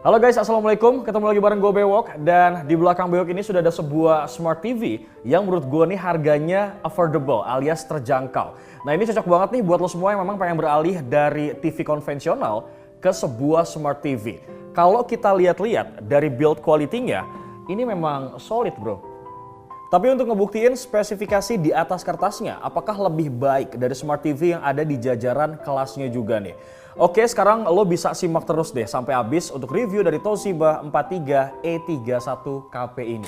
Halo guys, assalamualaikum. Ketemu lagi bareng gue Bewok. Dan di belakang Bewok ini sudah ada sebuah smart TV yang menurut gue nih harganya affordable alias terjangkau. Nah ini cocok banget nih buat lo semua yang memang pengen beralih dari TV konvensional ke sebuah smart TV. Kalau kita lihat-lihat dari build quality-nya, ini memang solid bro. Tapi untuk ngebuktiin spesifikasi di atas kertasnya, apakah lebih baik dari smart TV yang ada di jajaran kelasnya juga nih. Oke, sekarang lo bisa simak terus deh sampai habis untuk review dari Toshiba 43E31KP ini.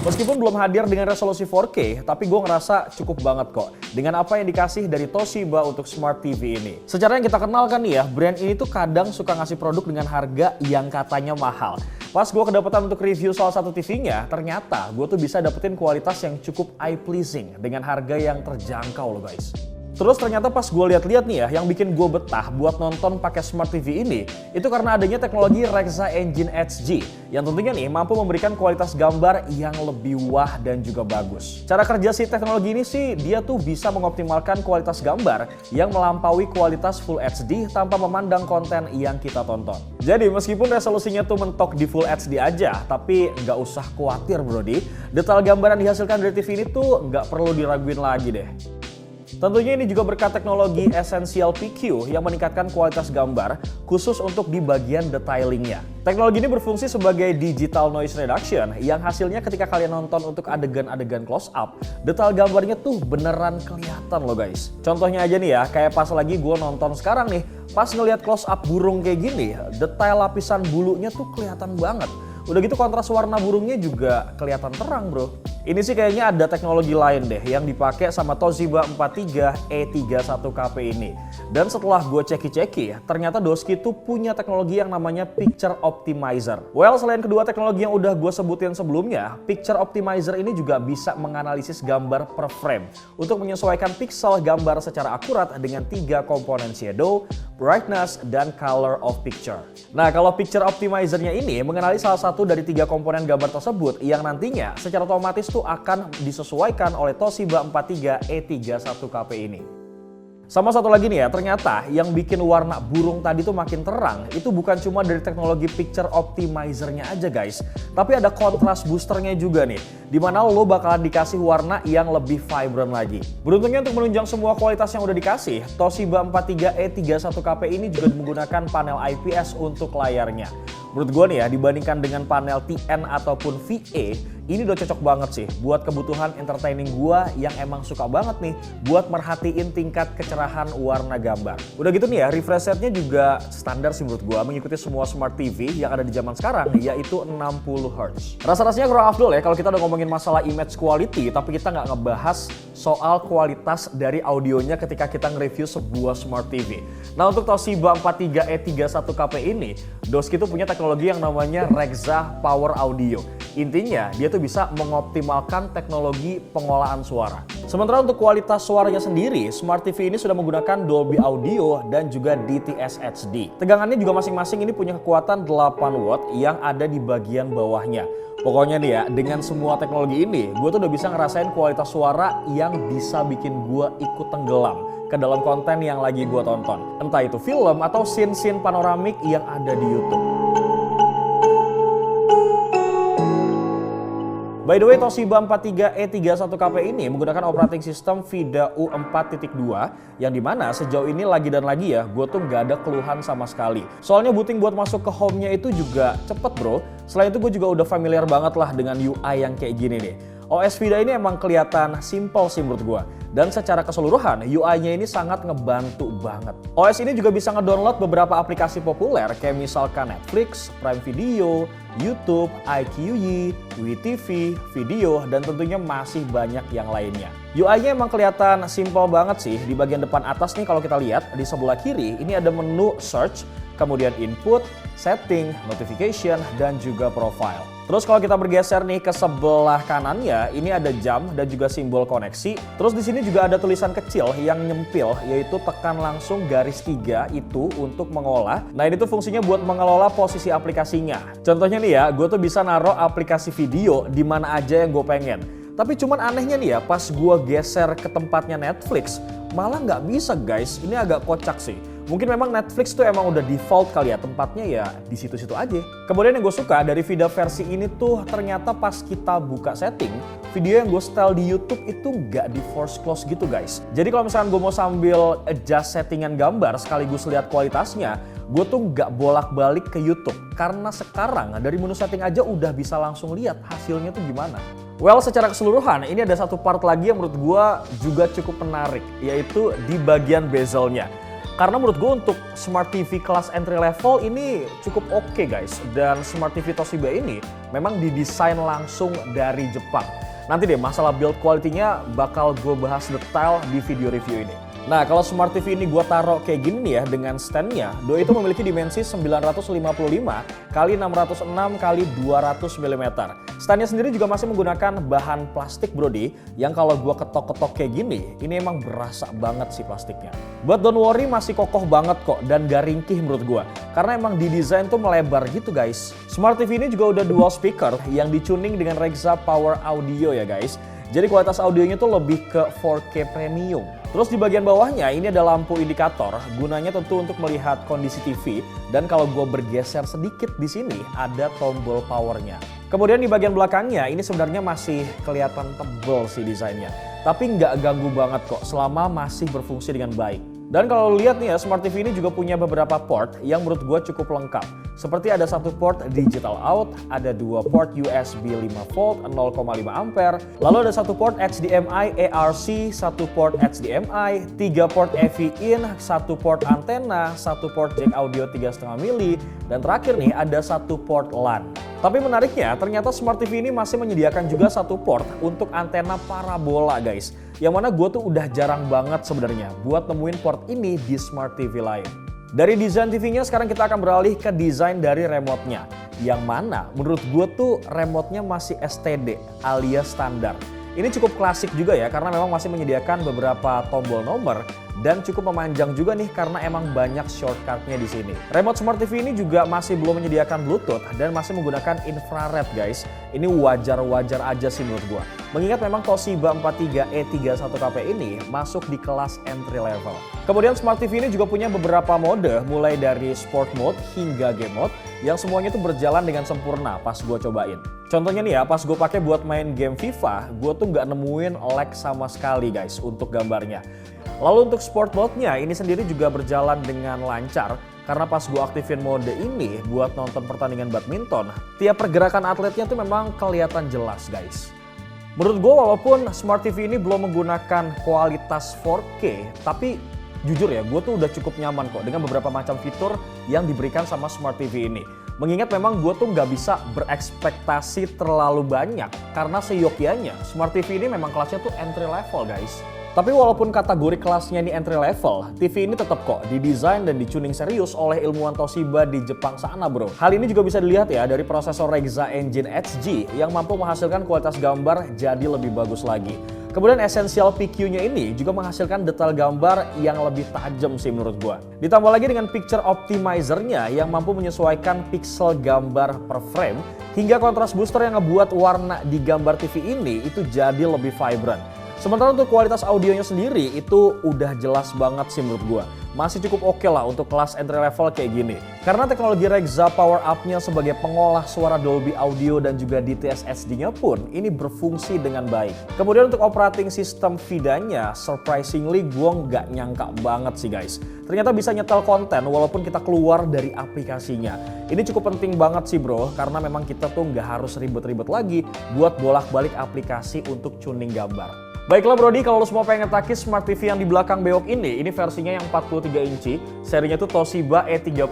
Meskipun belum hadir dengan resolusi 4K, tapi gue ngerasa cukup banget kok dengan apa yang dikasih dari Toshiba untuk Smart TV ini. Secara yang kita kenal kan nih ya, brand ini tuh kadang suka ngasih produk dengan harga yang katanya mahal. Pas gue kedapatan untuk review salah satu TV-nya, ternyata gue tuh bisa dapetin kualitas yang cukup eye pleasing dengan harga yang terjangkau loh guys. Terus ternyata pas gue lihat-lihat nih ya, yang bikin gue betah buat nonton pakai Smart TV ini, itu karena adanya teknologi Rexa Engine HG, yang tentunya nih mampu memberikan kualitas gambar yang lebih wah dan juga bagus. Cara kerja si teknologi ini sih, dia tuh bisa mengoptimalkan kualitas gambar yang melampaui kualitas Full HD tanpa memandang konten yang kita tonton. Jadi meskipun resolusinya tuh mentok di Full HD aja, tapi nggak usah khawatir brodi, detail gambar yang dihasilkan dari TV ini tuh nggak perlu diraguin lagi deh. Tentunya ini juga berkat teknologi Essential PQ yang meningkatkan kualitas gambar khusus untuk di bagian detailingnya. Teknologi ini berfungsi sebagai digital noise reduction yang hasilnya ketika kalian nonton untuk adegan-adegan close up, detail gambarnya tuh beneran kelihatan loh guys. Contohnya aja nih ya, kayak pas lagi gue nonton sekarang nih, pas ngelihat close up burung kayak gini, detail lapisan bulunya tuh kelihatan banget. Udah gitu kontras warna burungnya juga kelihatan terang bro. Ini sih kayaknya ada teknologi lain deh yang dipakai sama Toshiba 43E31KP ini. Dan setelah gue ceki-ceki, ternyata Doski tuh punya teknologi yang namanya Picture Optimizer. Well, selain kedua teknologi yang udah gue sebutin sebelumnya, Picture Optimizer ini juga bisa menganalisis gambar per frame untuk menyesuaikan pixel gambar secara akurat dengan 3 komponen shadow, brightness, dan color of picture. Nah, kalau Picture Optimizer-nya ini mengenali salah satu dari 3 komponen gambar tersebut yang nantinya secara otomatis tuh akan disesuaikan oleh Toshiba 43E31KP ini. Sama satu lagi nih ya, ternyata yang bikin warna burung tadi tuh makin terang itu bukan cuma dari teknologi Picture Optimizer-nya aja guys, tapi ada kontras boosternya juga nih, dimana lo bakalan dikasih warna yang lebih vibrant lagi. Beruntungnya untuk menunjang semua kualitas yang udah dikasih, Toshiba 43E31KP ini juga menggunakan panel IPS untuk layarnya. Menurut gue nih ya, dibandingkan dengan panel TN ataupun VA, ini udah cocok banget sih buat kebutuhan entertaining gue yang emang suka banget nih buat merhatiin tingkat kecerahan warna gambar. Udah gitu nih ya, refresh rate-nya juga standar sih menurut gue, mengikuti semua smart TV yang ada di zaman sekarang, yaitu 60 Hz. Rasa-rasanya kurang afdol ya kalau kita udah ngomongin masalah image quality, tapi kita nggak ngebahas soal kualitas dari audionya ketika kita nge-review sebuah smart TV. Nah untuk Toshiba 43E31KP ini, Doski tuh punya teknologi yang namanya Rexa Power Audio. Intinya dia tuh bisa mengoptimalkan teknologi pengolahan suara. Sementara untuk kualitas suaranya sendiri, Smart TV ini sudah menggunakan Dolby Audio dan juga DTS HD. Tegangannya juga masing-masing ini punya kekuatan 8 watt yang ada di bagian bawahnya. Pokoknya nih ya, dengan semua teknologi ini, gue tuh udah bisa ngerasain kualitas suara yang bisa bikin gue ikut tenggelam ke dalam konten yang lagi gue tonton. Entah itu film atau scene-scene panoramik yang ada di YouTube. By the way, Toshiba 43E31KP ini menggunakan operating system VIDA U4.2 yang dimana sejauh ini lagi dan lagi ya, gue tuh nggak ada keluhan sama sekali. Soalnya booting buat masuk ke home-nya itu juga cepet bro. Selain itu gue juga udah familiar banget lah dengan UI yang kayak gini nih. OS VIDA ini emang kelihatan simple sih menurut gue. Dan secara keseluruhan, UI-nya ini sangat ngebantu banget. OS ini juga bisa ngedownload beberapa aplikasi populer kayak misalkan Netflix, Prime Video, YouTube, iQIYI, WeTV, Video, dan tentunya masih banyak yang lainnya. UI-nya emang kelihatan simple banget sih. Di bagian depan atas nih kalau kita lihat, di sebelah kiri ini ada menu search, kemudian input, setting, notification, dan juga profile. Terus kalau kita bergeser nih ke sebelah kanannya, ini ada jam dan juga simbol koneksi. Terus di sini juga ada tulisan kecil yang nyempil, yaitu tekan langsung garis 3 itu untuk mengolah. Nah ini tuh fungsinya buat mengelola posisi aplikasinya. Contohnya nih ya, gue tuh bisa naruh aplikasi video di mana aja yang gue pengen. Tapi cuman anehnya nih ya, pas gue geser ke tempatnya Netflix, malah nggak bisa guys. Ini agak kocak sih. Mungkin memang Netflix tuh emang udah default kali ya, tempatnya ya di situ-situ aja. Kemudian yang gue suka dari VIDAA versi ini tuh ternyata pas kita buka setting, video yang gue setel di YouTube itu nggak di force close gitu guys. Jadi kalau misalkan gue mau sambil adjust settingan gambar sekaligus lihat kualitasnya, gue tuh nggak bolak-balik ke YouTube. Karena sekarang dari menu setting aja udah bisa langsung lihat hasilnya tuh gimana. Well, secara keseluruhan ini ada satu part lagi yang menurut gue juga cukup menarik, yaitu di bagian bezelnya. Karena menurut gue untuk Smart TV kelas entry level ini cukup oke guys. Dan Smart TV Toshiba ini memang didesain langsung dari Jepang. Nanti deh masalah build quality-nya bakal gue bahas detail di video review ini. Nah, kalau Smart TV ini gue taruh kayak gini nih ya dengan stand-nya. Doi itu memiliki dimensi 955 x 606 x 200 mm. Stand-nya sendiri juga masih menggunakan bahan plastik brody, yang kalau gue ketok-ketok kayak gini, ini emang berasa banget sih plastiknya. But don't worry, masih kokoh banget kok dan gak ringkih menurut gue. Karena emang didesain tuh melebar gitu guys. Smart TV ini juga udah dual speaker yang dicuning dengan Rexa Power Audio ya guys. Jadi kualitas audionya tuh lebih ke 4K premium. Terus di bagian bawahnya ini ada lampu indikator, gunanya tentu untuk melihat kondisi TV. Dan kalau gue bergeser sedikit di sini ada tombol powernya. Kemudian di bagian belakangnya ini sebenarnya masih kelihatan tebal sih desainnya. Tapi nggak ganggu banget kok selama masih berfungsi dengan baik. Dan kalau lihat nih ya, Smart TV ini juga punya beberapa port yang menurut gue cukup lengkap. Seperti ada satu port digital out, ada dua port USB 5V 0,5 ampere, lalu ada satu port HDMI ARC, satu port HDMI, 3 port AV in, satu port antena, satu port jack audio 3,5 mili, dan terakhir nih ada satu port LAN. Tapi menariknya, ternyata Smart TV ini masih menyediakan juga satu port untuk antena parabola guys. Yang mana gue tuh udah jarang banget sebenarnya buat nemuin port ini di Smart TV lain. Dari desain TV-nya sekarang kita akan beralih ke desain dari remote-nya. Yang mana menurut gue tuh remote-nya masih STD alias standar. Ini cukup klasik juga ya karena memang masih menyediakan beberapa tombol nomor dan cukup memanjang juga nih karena emang banyak shortcut-nya di sini. Remote Smart TV ini juga masih belum menyediakan Bluetooth dan masih menggunakan infrared guys. Ini wajar-wajar aja sih menurut gua. Mengingat memang Toshiba 43E31KP ini masuk di kelas entry level. Kemudian Smart TV ini juga punya beberapa mode mulai dari Sport Mode hingga Game Mode yang semuanya tuh berjalan dengan sempurna pas gua cobain. Contohnya nih ya, pas gue pakai buat main game FIFA, gue tuh nggak nemuin lag sama sekali guys untuk gambarnya. Lalu untuk sport mode-nya ini sendiri juga berjalan dengan lancar karena pas gue aktifin mode ini buat nonton pertandingan badminton, tiap pergerakan atletnya tuh memang kelihatan jelas guys. Menurut gue walaupun Smart TV ini belum menggunakan kualitas 4K, tapi jujur ya gue tuh udah cukup nyaman kok dengan beberapa macam fitur yang diberikan sama Smart TV ini. Mengingat memang gue tuh nggak bisa berekspektasi terlalu banyak karena seyogyanya Smart TV ini memang kelasnya tuh entry level guys. Tapi walaupun kategori kelasnya ini entry level, TV ini tetap kok didesain dan dicuning serius oleh ilmuwan Toshiba di Jepang sana bro. Hal ini juga bisa dilihat ya dari prosesor Rexa Engine HG yang mampu menghasilkan kualitas gambar jadi lebih bagus lagi. Kemudian Essential PQ-nya ini juga menghasilkan detail gambar yang lebih tajam sih menurut gua. Ditambah lagi dengan Picture Optimizer-nya yang mampu menyesuaikan pixel gambar per frame hingga kontras booster yang ngebuat warna di gambar TV ini itu jadi lebih vibrant. Sementara untuk kualitas audionya sendiri itu udah jelas banget sih menurut gua. Masih cukup oke lah untuk kelas entry level kayak gini. Karena teknologi Rexa Power Up-nya sebagai pengolah suara Dolby Audio dan juga DTS HD-nya pun ini berfungsi dengan baik. Kemudian untuk operating system VIDAA-nya, surprisingly gua nggak nyangka banget sih guys. Ternyata bisa nyetel konten walaupun kita keluar dari aplikasinya. Ini cukup penting banget sih bro, karena memang kita tuh nggak harus ribet-ribet lagi buat bolak-balik aplikasi untuk tuning gambar. Baiklah Brody, kalau lo semua pengen takis Smart TV yang di belakang bewok ini versinya yang 43 inci, serinya tuh Toshiba E31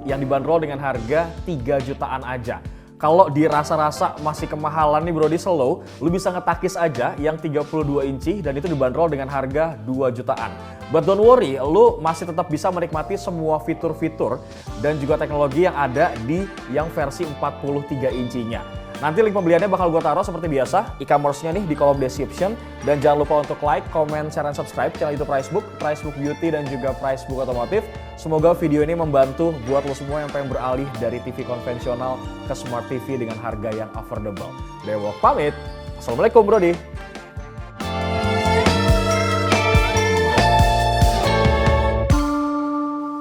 yang dibanderol dengan harga 3 jutaan aja. Kalau dirasa-rasa masih kemahalan nih Brody slow, lu bisa ngetakis aja yang 32 inci dan itu dibanderol dengan harga 2 jutaan. But don't worry, lu masih tetap bisa menikmati semua fitur-fitur dan juga teknologi yang ada di yang versi 43 incinya. Nanti link pembeliannya bakal gue taruh seperti biasa, e-commerce-nya nih di kolom description. Dan jangan lupa untuk like, comment, share, dan subscribe channel YouTube Pricebook Beauty, dan juga Pricebook Otomotif. Semoga video ini membantu buat lo semua yang pengen beralih dari TV konvensional ke Smart TV dengan harga yang affordable. Bewok pamit, Assalamualaikum Brody.